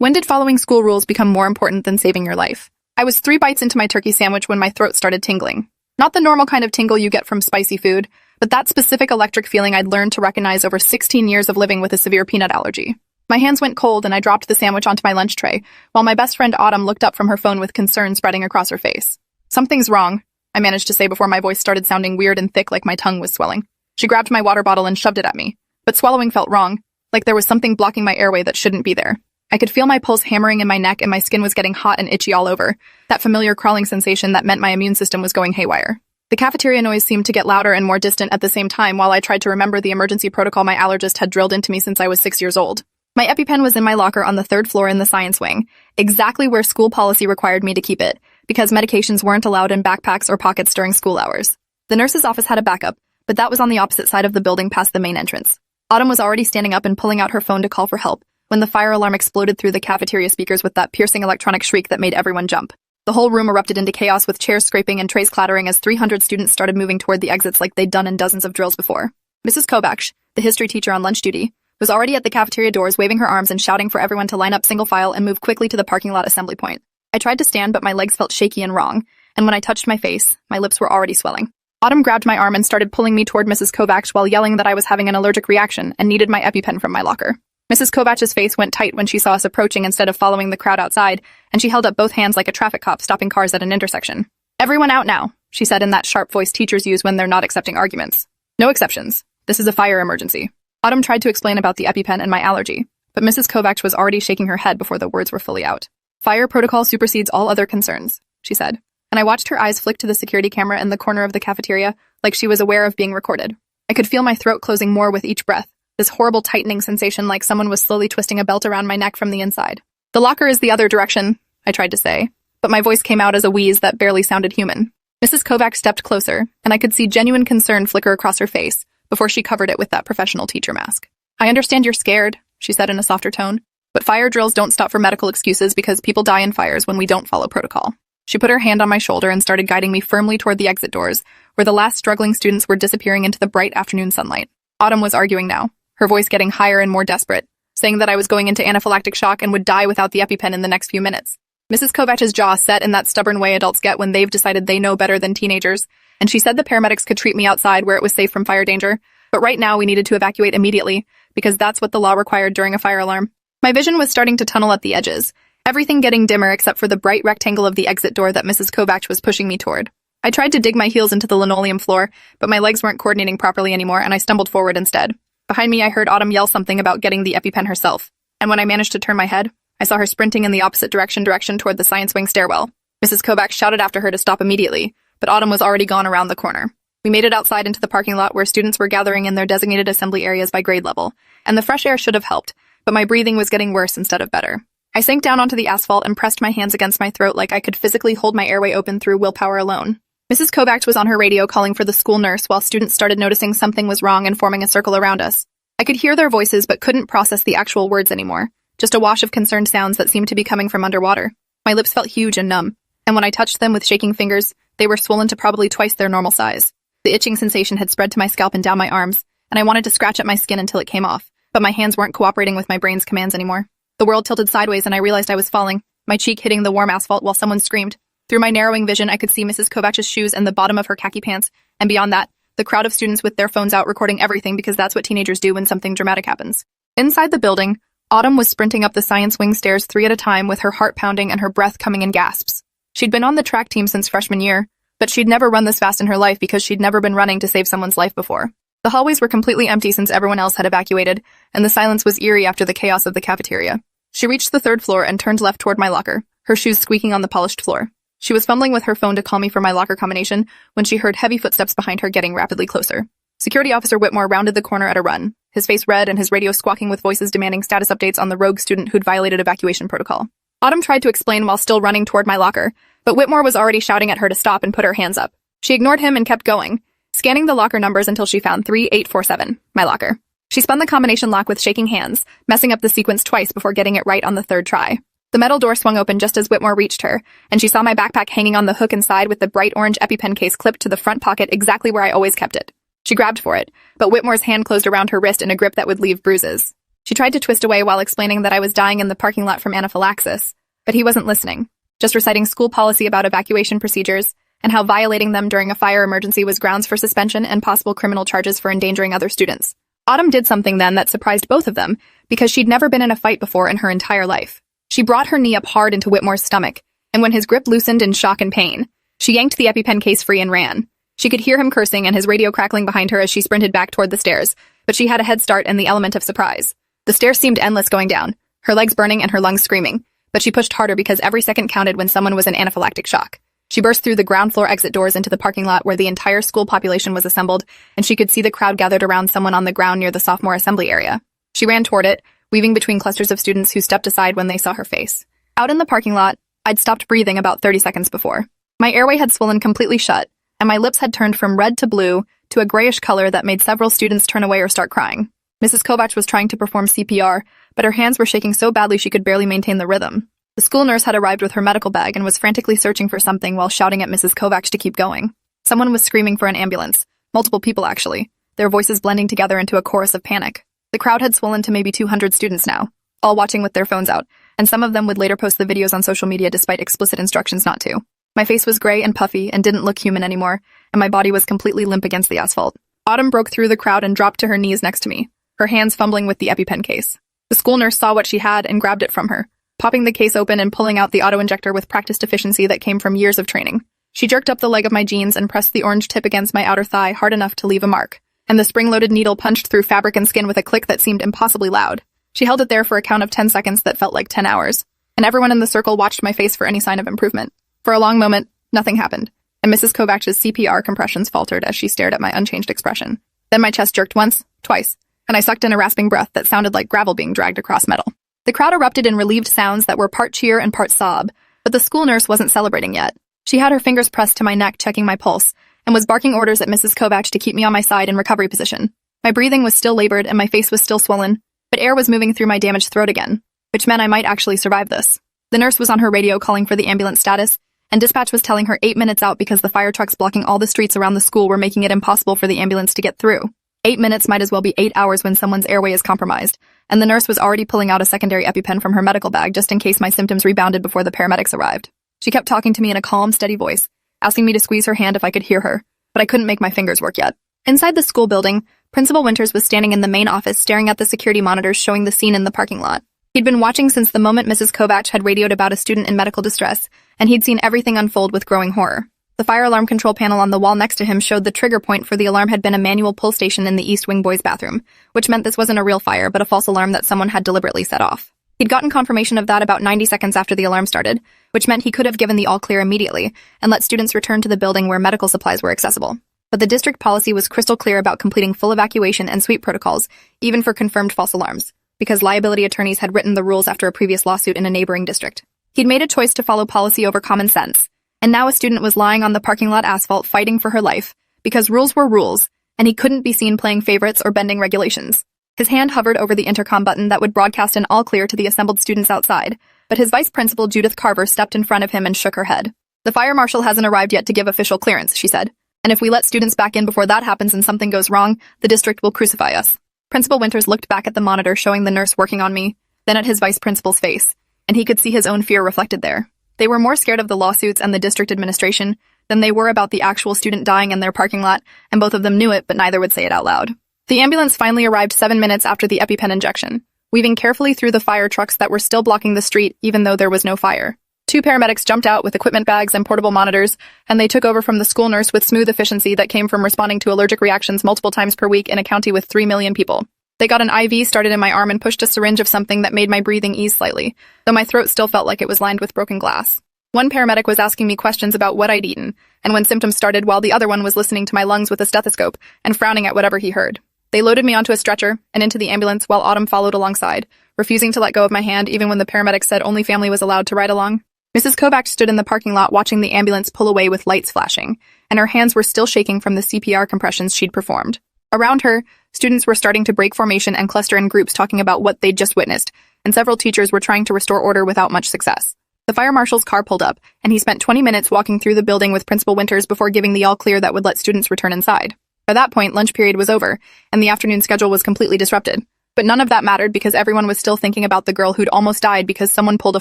When did following school rules become more important than saving your life? I was 3 bites into my turkey sandwich when my throat started tingling. Not the normal kind of tingle you get from spicy food, but that specific electric feeling I'd learned to recognize over 16 years of living with a severe peanut allergy. My hands went cold and I dropped the sandwich onto my lunch tray, while my best friend Autumn looked up from her phone with concern spreading across her face. "Something's wrong," I managed to say before my voice started sounding weird and thick like my tongue was swelling. She grabbed my water bottle and shoved it at me, but swallowing felt wrong, like there was something blocking my airway that shouldn't be there. I could feel my pulse hammering in my neck and my skin was getting hot and itchy all over, that familiar crawling sensation that meant my immune system was going haywire. The cafeteria noise seemed to get louder and more distant at the same time while I tried to remember the emergency protocol my allergist had drilled into me since I was 6 years old. My EpiPen was in my locker on the 3rd floor in the science wing, exactly where school policy required me to keep it, because medications weren't allowed in backpacks or pockets during school hours. The nurse's office had a backup, but that was on the opposite side of the building past the main entrance. Autumn was already standing up and pulling out her phone to call for help when the fire alarm exploded through the cafeteria speakers with that piercing electronic shriek that made everyone jump. The whole room erupted into chaos with chairs scraping and trays clattering as 300 students started moving toward the exits like they'd done in dozens of drills before. Mrs. Kovacs, the history teacher on lunch duty, was already at the cafeteria doors waving her arms and shouting for everyone to line up single file and move quickly to the parking lot assembly point. I tried to stand, but my legs felt shaky and wrong, and when I touched my face, my lips were already swelling. Autumn grabbed my arm and started pulling me toward Mrs. Kovacs while yelling that I was having an allergic reaction and needed my EpiPen from my locker. Mrs. Kovacs' face went tight when she saw us approaching instead of following the crowd outside, and she held up both hands like a traffic cop stopping cars at an intersection. "Everyone out now," she said in that sharp voice teachers use when they're not accepting arguments. "No exceptions. This is a fire emergency." Autumn tried to explain about the EpiPen and my allergy, but Mrs. Kovacs was already shaking her head before the words were fully out. "Fire protocol supersedes all other concerns," she said, and I watched her eyes flick to the security camera in the corner of the cafeteria like she was aware of being recorded. I could feel my throat closing more with each breath, this horrible tightening sensation like someone was slowly twisting a belt around my neck from the inside. "The locker is the other direction," I tried to say, but my voice came out as a wheeze that barely sounded human. Mrs. Kovacs stepped closer, and I could see genuine concern flicker across her face before she covered it with that professional teacher mask. "I understand you're scared," she said in a softer tone, "but fire drills don't stop for medical excuses because people die in fires when we don't follow protocol." She put her hand on my shoulder and started guiding me firmly toward the exit doors, where the last struggling students were disappearing into the bright afternoon sunlight. Autumn was arguing now, her voice getting higher and more desperate, saying that I was going into anaphylactic shock and would die without the EpiPen in the next few minutes. Mrs. Kovacs' jaw set in that stubborn way adults get when they've decided they know better than teenagers, and she said the paramedics could treat me outside where it was safe from fire danger, but right now we needed to evacuate immediately, because that's what the law required during a fire alarm. My vision was starting to tunnel at the edges, everything getting dimmer except for the bright rectangle of the exit door that Mrs. Kovacs was pushing me toward. I tried to dig my heels into the linoleum floor, but my legs weren't coordinating properly anymore and I stumbled forward instead. Behind me I heard Autumn yell something about getting the EpiPen herself, and when I managed to turn my head, I saw her sprinting in the opposite direction toward the science wing stairwell. Mrs. Kovacs shouted after her to stop immediately, but Autumn was already gone around the corner. We made it outside into the parking lot where students were gathering in their designated assembly areas by grade level, and the fresh air should have helped, but my breathing was getting worse instead of better. I sank down onto the asphalt and pressed my hands against my throat like I could physically hold my airway open through willpower alone. Mrs. Kovacs was on her radio calling for the school nurse while students started noticing something was wrong and forming a circle around us. I could hear their voices but couldn't process the actual words anymore, just a wash of concerned sounds that seemed to be coming from underwater. My lips felt huge and numb, and when I touched them with shaking fingers, they were swollen to probably twice their normal size. The itching sensation had spread to my scalp and down my arms, and I wanted to scratch at my skin until it came off, but my hands weren't cooperating with my brain's commands anymore. The world tilted sideways and I realized I was falling, my cheek hitting the warm asphalt while someone screamed. Through my narrowing vision, I could see Mrs. Kovacs' shoes and the bottom of her khaki pants, and beyond that, the crowd of students with their phones out recording everything because that's what teenagers do when something dramatic happens. Inside the building, Autumn was sprinting up the science wing stairs 3 at a time with her heart pounding and her breath coming in gasps. She'd been on the track team since freshman year, but she'd never run this fast in her life because she'd never been running to save someone's life before. The hallways were completely empty since everyone else had evacuated, and the silence was eerie after the chaos of the cafeteria. She reached the 3rd floor and turned left toward my locker, her shoes squeaking on the polished floor. She was fumbling with her phone to call me for my locker combination when she heard heavy footsteps behind her getting rapidly closer. Security Officer Whitmore rounded the corner at a run, his face red and his radio squawking with voices demanding status updates on the rogue student who'd violated evacuation protocol. Autumn tried to explain while still running toward my locker, but Whitmore was already shouting at her to stop and put her hands up. She ignored him and kept going, scanning the locker numbers until she found 3847, my locker. She spun the combination lock with shaking hands, messing up the sequence twice before getting it right on the 3rd try. The metal door swung open just as Whitmore reached her, and she saw my backpack hanging on the hook inside with the bright orange EpiPen case clipped to the front pocket exactly where I always kept it. She grabbed for it, but Whitmore's hand closed around her wrist in a grip that would leave bruises. She tried to twist away while explaining that I was dying in the parking lot from anaphylaxis, but he wasn't listening, just reciting school policy about evacuation procedures and how violating them during a fire emergency was grounds for suspension and possible criminal charges for endangering other students. Autumn did something then that surprised both of them, because she'd never been in a fight before in her entire life. She brought her knee up hard into Whitmore's stomach, and when his grip loosened in shock and pain, she yanked the EpiPen case free and ran. She could hear him cursing and his radio crackling behind her as she sprinted back toward the stairs, but she had a head start and the element of surprise. The stairs seemed endless going down, her legs burning and her lungs screaming, but she pushed harder because every second counted when someone was in anaphylactic shock. She burst through the ground floor exit doors into the parking lot where the entire school population was assembled, and she could see the crowd gathered around someone on the ground near the sophomore assembly area. She ran toward it, weaving between clusters of students who stepped aside when they saw her face. Out in the parking lot, I'd stopped breathing about 30 seconds before. My airway had swollen completely shut, and my lips had turned from red to blue to a grayish color that made several students turn away or start crying. Mrs. Kovacs was trying to perform CPR, but her hands were shaking so badly she could barely maintain the rhythm. The school nurse had arrived with her medical bag and was frantically searching for something while shouting at Mrs. Kovacs to keep going. Someone was screaming for an ambulance. Multiple people, actually, their voices blending together into a chorus of panic. The crowd had swollen to maybe 200 students now, all watching with their phones out, and some of them would later post the videos on social media despite explicit instructions not to. My face was gray and puffy and didn't look human anymore, and my body was completely limp against the asphalt. Autumn broke through the crowd and dropped to her knees next to me, her hands fumbling with the EpiPen case. The school nurse saw what she had and grabbed it from her, popping the case open and pulling out the auto-injector with practiced efficiency that came from years of training. She jerked up the leg of my jeans and pressed the orange tip against my outer thigh hard enough to leave a mark, and the spring-loaded needle punched through fabric and skin with a click that seemed impossibly loud. She held it there for a count of 10 seconds that felt like 10 hours, and everyone in the circle watched my face for any sign of improvement. For a long moment, nothing happened, and Mrs. Kovacs' CPR compressions faltered as she stared at my unchanged expression. Then my chest jerked once, twice, and I sucked in a rasping breath that sounded like gravel being dragged across metal. The crowd erupted in relieved sounds that were part cheer and part sob, but the school nurse wasn't celebrating yet. She had her fingers pressed to my neck, checking my pulse, and was barking orders at Mrs. Kovacs to keep me on my side in recovery position. My breathing was still labored and my face was still swollen, but air was moving through my damaged throat again, which meant I might actually survive this. The nurse was on her radio calling for the ambulance status, and dispatch was telling her 8 minutes out because the fire trucks blocking all the streets around the school were making it impossible for the ambulance to get through. 8 minutes might as well be 8 hours when someone's airway is compromised, and the nurse was already pulling out a secondary EpiPen from her medical bag just in case my symptoms rebounded before the paramedics arrived. She kept talking to me in a calm, steady voice, asking me to squeeze her hand if I could hear her, but I couldn't make my fingers work yet. Inside the school building, Principal Winters was standing in the main office staring at the security monitors showing the scene in the parking lot. He'd been watching since the moment Mrs. Kovacs had radioed about a student in medical distress, and he'd seen everything unfold with growing horror. The fire alarm control panel on the wall next to him showed the trigger point for the alarm had been a manual pull station in the East Wing boys' bathroom, which meant this wasn't a real fire but a false alarm that someone had deliberately set off. He'd gotten confirmation of that about 90 seconds after the alarm started, which meant he could have given the all-clear immediately and let students return to the building where medical supplies were accessible. But the district policy was crystal clear about completing full evacuation and sweep protocols, even for confirmed false alarms, because liability attorneys had written the rules after a previous lawsuit in a neighboring district. He'd made a choice to follow policy over common sense, and now a student was lying on the parking lot asphalt fighting for her life, because rules were rules, and he couldn't be seen playing favorites or bending regulations. His hand hovered over the intercom button that would broadcast an all clear to the assembled students outside, but his vice principal Judith Carver stepped in front of him and shook her head. "The fire marshal hasn't arrived yet to give official clearance," she said, "and if we let students back in before that happens and something goes wrong, the district will crucify us." Principal Winters looked back at the monitor showing the nurse working on me, then at his vice principal's face, and he could see his own fear reflected there. They were more scared of the lawsuits and the district administration than they were about the actual student dying in their parking lot, and both of them knew it, but neither would say it out loud. The ambulance finally arrived 7 minutes after the EpiPen injection, weaving carefully through the fire trucks that were still blocking the street even though there was no fire. 2 paramedics jumped out with equipment bags and portable monitors, and they took over from the school nurse with smooth efficiency that came from responding to allergic reactions multiple times per week in a county with 3 million people. They got an IV started in my arm and pushed a syringe of something that made my breathing ease slightly, though my throat still felt like it was lined with broken glass. One paramedic was asking me questions about what I'd eaten, and when symptoms started, while the other one was listening to my lungs with a stethoscope and frowning at whatever he heard. They loaded me onto a stretcher and into the ambulance while Autumn followed alongside, refusing to let go of my hand even when the paramedic said only family was allowed to ride along. Mrs. Kovacs stood in the parking lot watching the ambulance pull away with lights flashing, and her hands were still shaking from the CPR compressions she'd performed. Around her, students were starting to break formation and cluster in groups talking about what they'd just witnessed, and several teachers were trying to restore order without much success. The fire marshal's car pulled up, and he spent 20 minutes walking through the building with Principal Winters before giving the all-clear that would let students return inside. By that point, lunch period was over, and the afternoon schedule was completely disrupted. But none of that mattered because everyone was still thinking about the girl who'd almost died because someone pulled a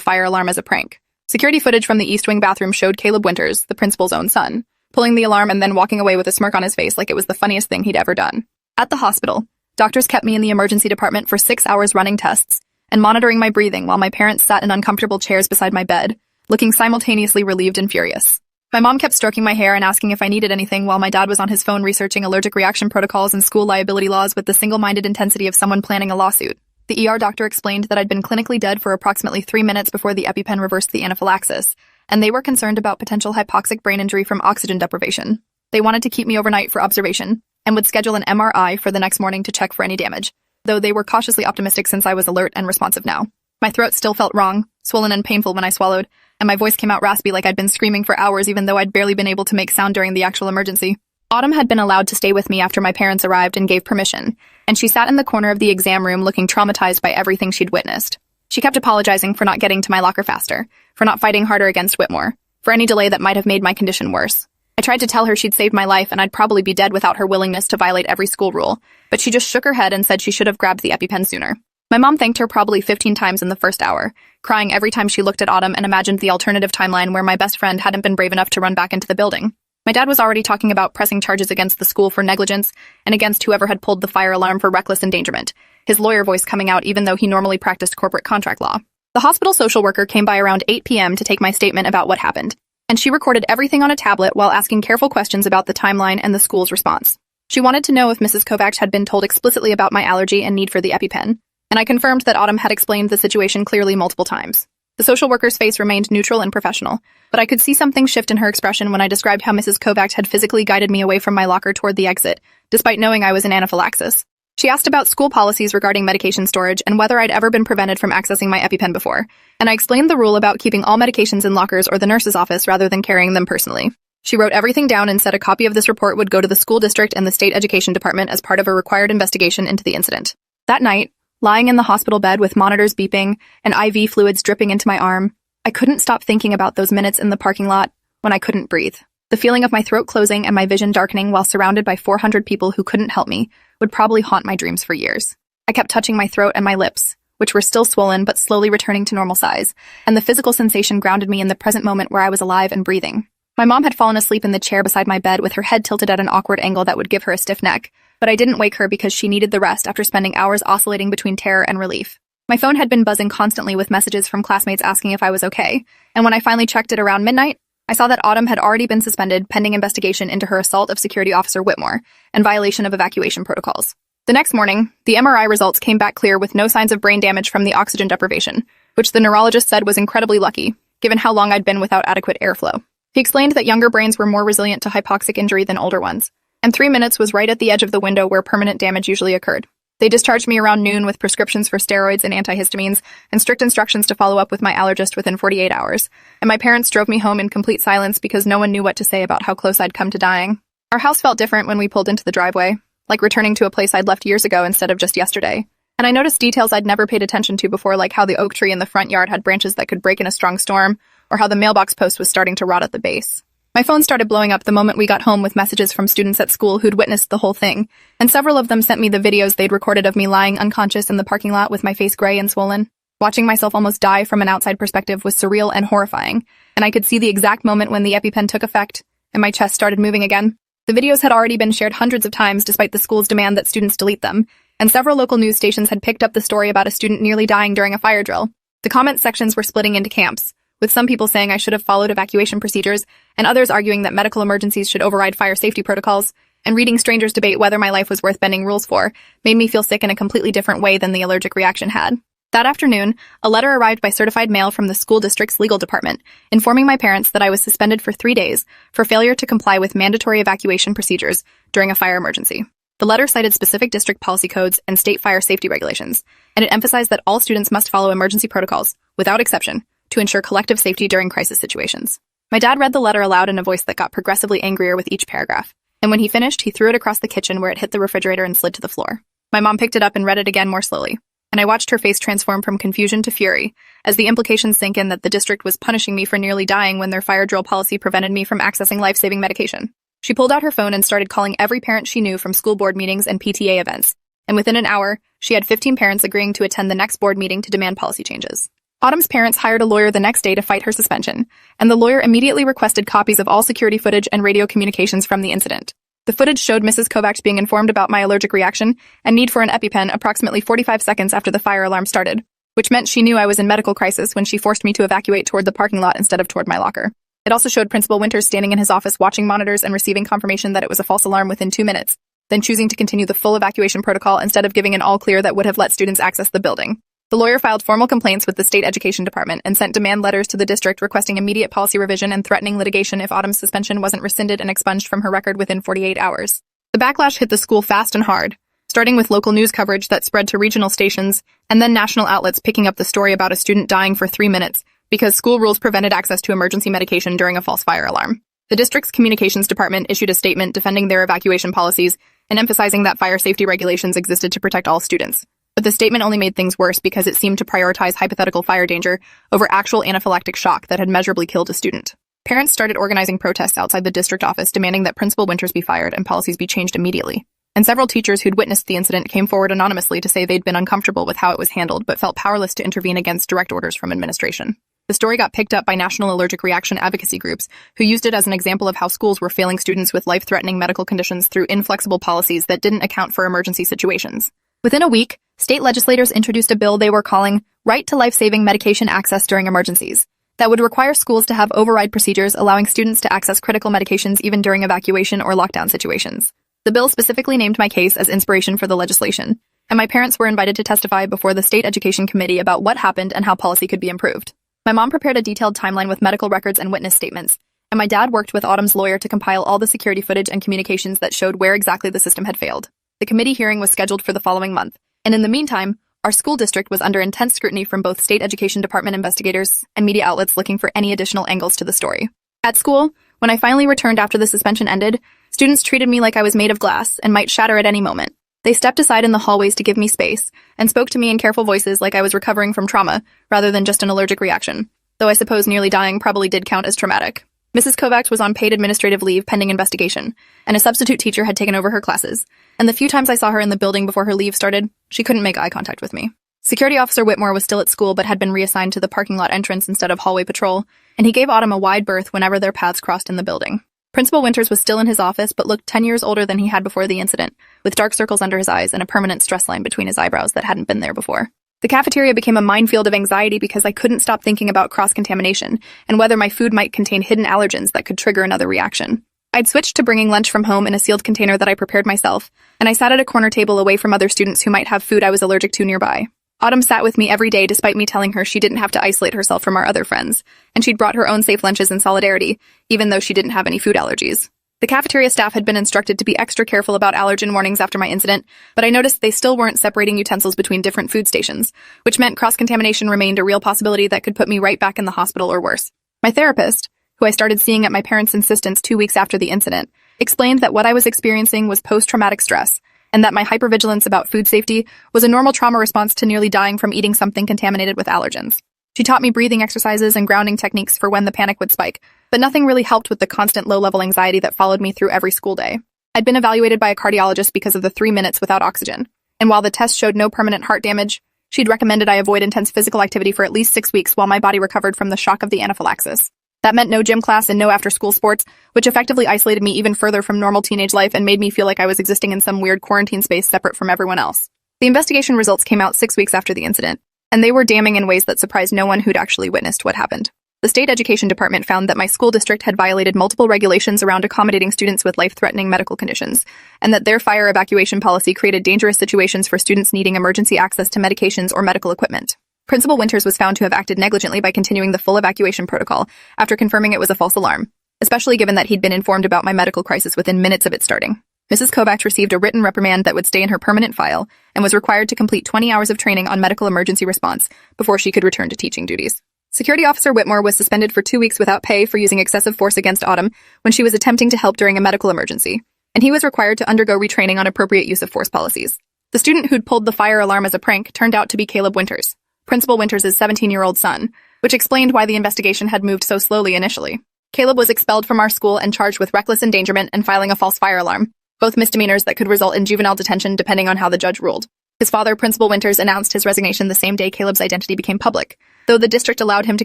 fire alarm as a prank. Security footage from the East Wing bathroom showed Caleb Winters, the principal's own son, pulling the alarm and then walking away with a smirk on his face like it was the funniest thing he'd ever done. At the hospital, doctors kept me in the emergency department for 6 hours running tests and monitoring my breathing while my parents sat in uncomfortable chairs beside my bed, looking simultaneously relieved and furious. My mom kept stroking my hair and asking if I needed anything while my dad was on his phone researching allergic reaction protocols and school liability laws with the single-minded intensity of someone planning a lawsuit. The ER doctor explained that I'd been clinically dead for approximately 3 minutes before the EpiPen reversed the anaphylaxis, and they were concerned about potential hypoxic brain injury from oxygen deprivation. They wanted to keep me overnight for observation and would schedule an MRI for the next morning to check for any damage, though they were cautiously optimistic since I was alert and responsive now. My throat still felt wrong, swollen and painful when I swallowed, and my voice came out raspy like I'd been screaming for hours even though I'd barely been able to make sound during the actual emergency. Autumn had been allowed to stay with me after my parents arrived and gave permission, and she sat in the corner of the exam room looking traumatized by everything she'd witnessed. She kept apologizing for not getting to my locker faster, for not fighting harder against Whitmore, for any delay that might have made my condition worse. I tried to tell her she'd saved my life and I'd probably be dead without her willingness to violate every school rule, but she just shook her head and said she should have grabbed the EpiPen sooner. My mom thanked her probably 15 times in the first hour, crying every time she looked at Autumn and imagined the alternative timeline where my best friend hadn't been brave enough to run back into the building. My dad was already talking about pressing charges against the school for negligence and against whoever had pulled the fire alarm for reckless endangerment, his lawyer voice coming out even though he normally practiced corporate contract law. The hospital social worker came by around 8 p.m. to take my statement about what happened, and she recorded everything on a tablet while asking careful questions about the timeline and the school's response. She wanted to know if Mrs. Kovacs had been told explicitly about my allergy and need for the EpiPen, and I confirmed that Autumn had explained the situation clearly multiple times. The social worker's face remained neutral and professional, but I could see something shift in her expression when I described how Mrs. Kovacs had physically guided me away from my locker toward the exit, despite knowing I was in anaphylaxis. She asked about school policies regarding medication storage and whether I'd ever been prevented from accessing my EpiPen before, and I explained the rule about keeping all medications in lockers or the nurse's office rather than carrying them personally. She wrote everything down and said a copy of this report would go to the school district and the state education department as part of a required investigation into the incident. That night, lying in the hospital bed with monitors beeping and IV fluids dripping into my arm, I couldn't stop thinking about those minutes in the parking lot when I couldn't breathe. The feeling of my throat closing and my vision darkening while surrounded by 400 people who couldn't help me would probably haunt my dreams for years. I kept touching my throat and my lips, which were still swollen but slowly returning to normal size, and the physical sensation grounded me in the present moment where I was alive and breathing. My mom had fallen asleep in the chair beside my bed with her head tilted at an awkward angle that would give her a stiff neck, but I didn't wake her because she needed the rest after spending hours oscillating between terror and relief. My phone had been buzzing constantly with messages from classmates asking if I was okay, and when I finally checked it around midnight, I saw that Autumn had already been suspended pending investigation into her assault of Security Officer Whitmore and violation of evacuation protocols. The next morning, the MRI results came back clear with no signs of brain damage from the oxygen deprivation, which the neurologist said was incredibly lucky, given how long I'd been without adequate airflow. He explained that younger brains were more resilient to hypoxic injury than older ones, and 3 minutes was right at the edge of the window where permanent damage usually occurred. They discharged me around noon with prescriptions for steroids and antihistamines and strict instructions to follow up with my allergist within 48 hours, and my parents drove me home in complete silence because no one knew what to say about how close I'd come to dying. Our house felt different when we pulled into the driveway, like returning to a place I'd left years ago instead of just yesterday. And I noticed details I'd never paid attention to before, like how the oak tree in the front yard had branches that could break in a strong storm, or how the mailbox post was starting to rot at the base. My phone started blowing up the moment we got home with messages from students at school who'd witnessed the whole thing, and several of them sent me the videos they'd recorded of me lying unconscious in the parking lot with my face gray and swollen. Watching myself almost die from an outside perspective was surreal and horrifying, and I could see the exact moment when the EpiPen took effect, and my chest started moving again. The videos had already been shared hundreds of times despite the school's demand that students delete them, and several local news stations had picked up the story about a student nearly dying during a fire drill. The comment sections were splitting into camps, with some people saying I should have followed evacuation procedures, and others arguing that medical emergencies should override fire safety protocols, and reading strangers debate whether my life was worth bending rules for made me feel sick in a completely different way than the allergic reaction had. That afternoon, a letter arrived by certified mail from the school district's legal department, informing my parents that I was suspended for 3 days for failure to comply with mandatory evacuation procedures during a fire emergency. The letter cited specific district policy codes and state fire safety regulations, and it emphasized that all students must follow emergency protocols, without exception, to ensure collective safety during crisis situations. My dad read the letter aloud in a voice that got progressively angrier with each paragraph, and when he finished, he threw it across the kitchen where it hit the refrigerator and slid to the floor. My mom picked it up and read it again more slowly, and I watched her face transform from confusion to fury as the implications sank in that the district was punishing me for nearly dying when their fire drill policy prevented me from accessing life-saving medication. She pulled out her phone and started calling every parent she knew from school board meetings and PTA events, and within an hour, she had 15 parents agreeing to attend the next board meeting to demand policy changes. Autumn's parents hired a lawyer the next day to fight her suspension, and the lawyer immediately requested copies of all security footage and radio communications from the incident. The footage showed Mrs. Kovacs being informed about my allergic reaction and need for an EpiPen approximately 45 seconds after the fire alarm started, which meant she knew I was in medical crisis when she forced me to evacuate toward the parking lot instead of toward my locker. It also showed Principal Winters standing in his office watching monitors and receiving confirmation that it was a false alarm within 2 minutes, then choosing to continue the full evacuation protocol instead of giving an all-clear that would have let students access the building. The lawyer filed formal complaints with the state education department and sent demand letters to the district requesting immediate policy revision and threatening litigation if Autumn's suspension wasn't rescinded and expunged from her record within 48 hours. The backlash hit the school fast and hard, starting with local news coverage that spread to regional stations and then national outlets picking up the story about a student dying for 3 minutes because school rules prevented access to emergency medication during a false fire alarm. The district's communications department issued a statement defending their evacuation policies and emphasizing that fire safety regulations existed to protect all students. But the statement only made things worse because it seemed to prioritize hypothetical fire danger over actual anaphylactic shock that had measurably killed a student. Parents started organizing protests outside the district office demanding that Principal Winters be fired and policies be changed immediately. And several teachers who'd witnessed the incident came forward anonymously to say they'd been uncomfortable with how it was handled but felt powerless to intervene against direct orders from administration. The story got picked up by national allergic reaction advocacy groups, who used it as an example of how schools were failing students with life-threatening medical conditions through inflexible policies that didn't account for emergency situations. Within a week, state legislators introduced a bill they were calling Right to Life-Saving Medication Access During Emergencies that would require schools to have override procedures allowing students to access critical medications even during evacuation or lockdown situations. The bill specifically named my case as inspiration for the legislation, and my parents were invited to testify before the State Education Committee about what happened and how policy could be improved. My mom prepared a detailed timeline with medical records and witness statements, and my dad worked with Autumn's lawyer to compile all the security footage and communications that showed where exactly the system had failed. The committee hearing was scheduled for the following month, and in the meantime, our school district was under intense scrutiny from both state education department investigators and media outlets looking for any additional angles to the story. At school, when I finally returned after the suspension ended, students treated me like I was made of glass and might shatter at any moment. They stepped aside in the hallways to give me space and spoke to me in careful voices like I was recovering from trauma rather than just an allergic reaction, though I suppose nearly dying probably did count as traumatic. Mrs. Kovacs was on paid administrative leave pending investigation, and a substitute teacher had taken over her classes, and the few times I saw her in the building before her leave started, she couldn't make eye contact with me. Security Officer Whitmore was still at school but had been reassigned to the parking lot entrance instead of hallway patrol, and he gave Autumn a wide berth whenever their paths crossed in the building. Principal Winters was still in his office but looked 10 years older than he had before the incident, with dark circles under his eyes and a permanent stress line between his eyebrows that hadn't been there before. The cafeteria became a minefield of anxiety because I couldn't stop thinking about cross-contamination and whether my food might contain hidden allergens that could trigger another reaction. I'd switched to bringing lunch from home in a sealed container that I prepared myself, and I sat at a corner table away from other students who might have food I was allergic to nearby. Autumn sat with me every day despite me telling her she didn't have to isolate herself from our other friends, and she'd brought her own safe lunches in solidarity, even though she didn't have any food allergies. The cafeteria staff had been instructed to be extra careful about allergen warnings after my incident, but I noticed they still weren't separating utensils between different food stations, which meant cross-contamination remained a real possibility that could put me right back in the hospital or worse. My therapist, who I started seeing at my parents' insistence 2 weeks after the incident, explained that what I was experiencing was post-traumatic stress, and that my hypervigilance about food safety was a normal trauma response to nearly dying from eating something contaminated with allergens. She taught me breathing exercises and grounding techniques for when the panic would spike, but nothing really helped with the constant low-level anxiety that followed me through every school day. I'd been evaluated by a cardiologist because of the 3 minutes without oxygen, and while the test showed no permanent heart damage, she'd recommended I avoid intense physical activity for at least 6 weeks while my body recovered from the shock of the anaphylaxis. That meant no gym class and no after-school sports, which effectively isolated me even further from normal teenage life and made me feel like I was existing in some weird quarantine space separate from everyone else. The investigation results came out 6 weeks after the incident, and they were damning in ways that surprised no one who'd actually witnessed what happened. The state education department found that my school district had violated multiple regulations around accommodating students with life-threatening medical conditions, and that their fire evacuation policy created dangerous situations for students needing emergency access to medications or medical equipment. Principal Winters was found to have acted negligently by continuing the full evacuation protocol after confirming it was a false alarm, especially given that he'd been informed about my medical crisis within minutes of it starting. Mrs. Kovacs received a written reprimand that would stay in her permanent file and was required to complete 20 hours of training on medical emergency response before she could return to teaching duties. Security Officer Whitmore was suspended for 2 weeks without pay for using excessive force against Autumn when she was attempting to help during a medical emergency, and he was required to undergo retraining on appropriate use of force policies. The student who'd pulled the fire alarm as a prank turned out to be Caleb Winters, Principal Winters' 17-year-old son, which explained why the investigation had moved so slowly initially. Caleb was expelled from our school and charged with reckless endangerment and filing a false fire alarm, both misdemeanors that could result in juvenile detention depending on how the judge ruled. His father, Principal Winters, announced his resignation the same day Caleb's identity became public, though the district allowed him to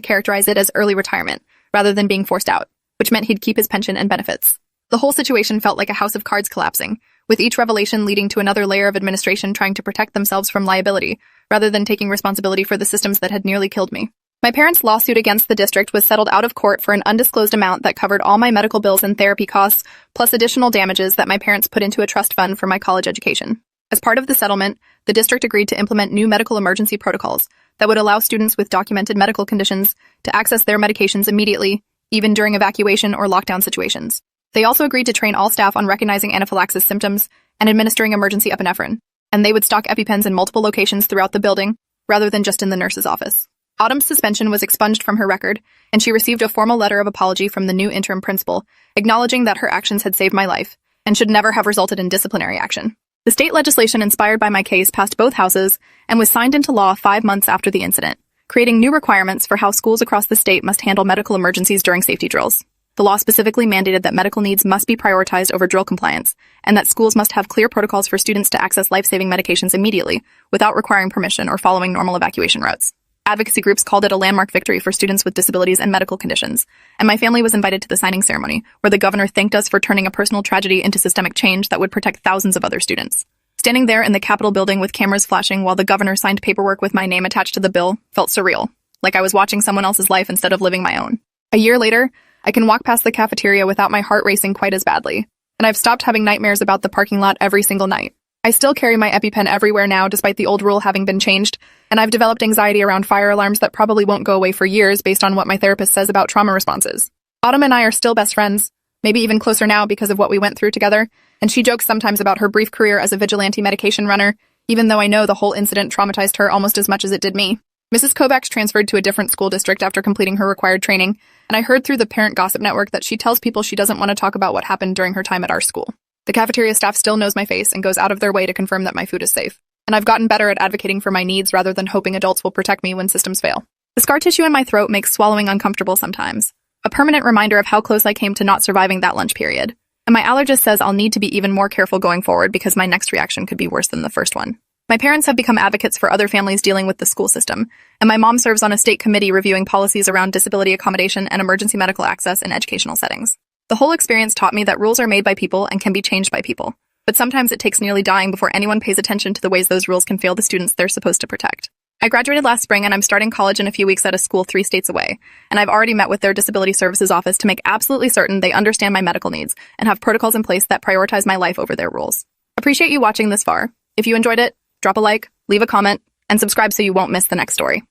characterize it as early retirement, rather than being forced out, which meant he'd keep his pension and benefits. The whole situation felt like a house of cards collapsing, with each revelation leading to another layer of administration trying to protect themselves from liability, rather than taking responsibility for the systems that had nearly killed me. My parents' lawsuit against the district was settled out of court for an undisclosed amount that covered all my medical bills and therapy costs, plus additional damages that my parents put into a trust fund for my college education. As part of the settlement, the district agreed to implement new medical emergency protocols that would allow students with documented medical conditions to access their medications immediately, even during evacuation or lockdown situations. They also agreed to train all staff on recognizing anaphylaxis symptoms and administering emergency epinephrine, and they would stock EpiPens in multiple locations throughout the building, rather than just in the nurse's office. Autumn's suspension was expunged from her record, and she received a formal letter of apology from the new interim principal, acknowledging that her actions had saved my life and should never have resulted in disciplinary action. The state legislation inspired by my case passed both houses and was signed into law 5 months after the incident, creating new requirements for how schools across the state must handle medical emergencies during safety drills. The law specifically mandated that medical needs must be prioritized over drill compliance, and that schools must have clear protocols for students to access life-saving medications immediately, without requiring permission or following normal evacuation routes. Advocacy groups called it a landmark victory for students with disabilities and medical conditions, and my family was invited to the signing ceremony, where the governor thanked us for turning a personal tragedy into systemic change that would protect thousands of other students. Standing there in the Capitol building with cameras flashing while the governor signed paperwork with my name attached to the bill felt surreal, like I was watching someone else's life instead of living my own. A year later, I can walk past the cafeteria without my heart racing quite as badly, and I've stopped having nightmares about the parking lot every single night. I still carry my EpiPen everywhere now despite the old rule having been changed, and I've developed anxiety around fire alarms that probably won't go away for years based on what my therapist says about trauma responses. Autumn and I are still best friends, maybe even closer now because of what we went through together, and she jokes sometimes about her brief career as a vigilante medication runner, even though I know the whole incident traumatized her almost as much as it did me. Mrs. Kovacs transferred to a different school district after completing her required training, and I heard through the parent gossip network that she tells people she doesn't want to talk about what happened during her time at our school. The cafeteria staff still knows my face and goes out of their way to confirm that my food is safe. And I've gotten better at advocating for my needs rather than hoping adults will protect me when systems fail. The scar tissue in my throat makes swallowing uncomfortable sometimes, a permanent reminder of how close I came to not surviving that lunch period. And my allergist says I'll need to be even more careful going forward because my next reaction could be worse than the first one. My parents have become advocates for other families dealing with the school system, and my mom serves on a state committee reviewing policies around disability accommodation and emergency medical access in educational settings. The whole experience taught me that rules are made by people and can be changed by people, but sometimes it takes nearly dying before anyone pays attention to the ways those rules can fail the students they're supposed to protect. I graduated last spring and I'm starting college in a few weeks at a school 3 states away, and I've already met with their disability services office to make absolutely certain they understand my medical needs and have protocols in place that prioritize my life over their rules. Appreciate you watching this far. If you enjoyed it, drop a like, leave a comment, and subscribe so you won't miss the next story.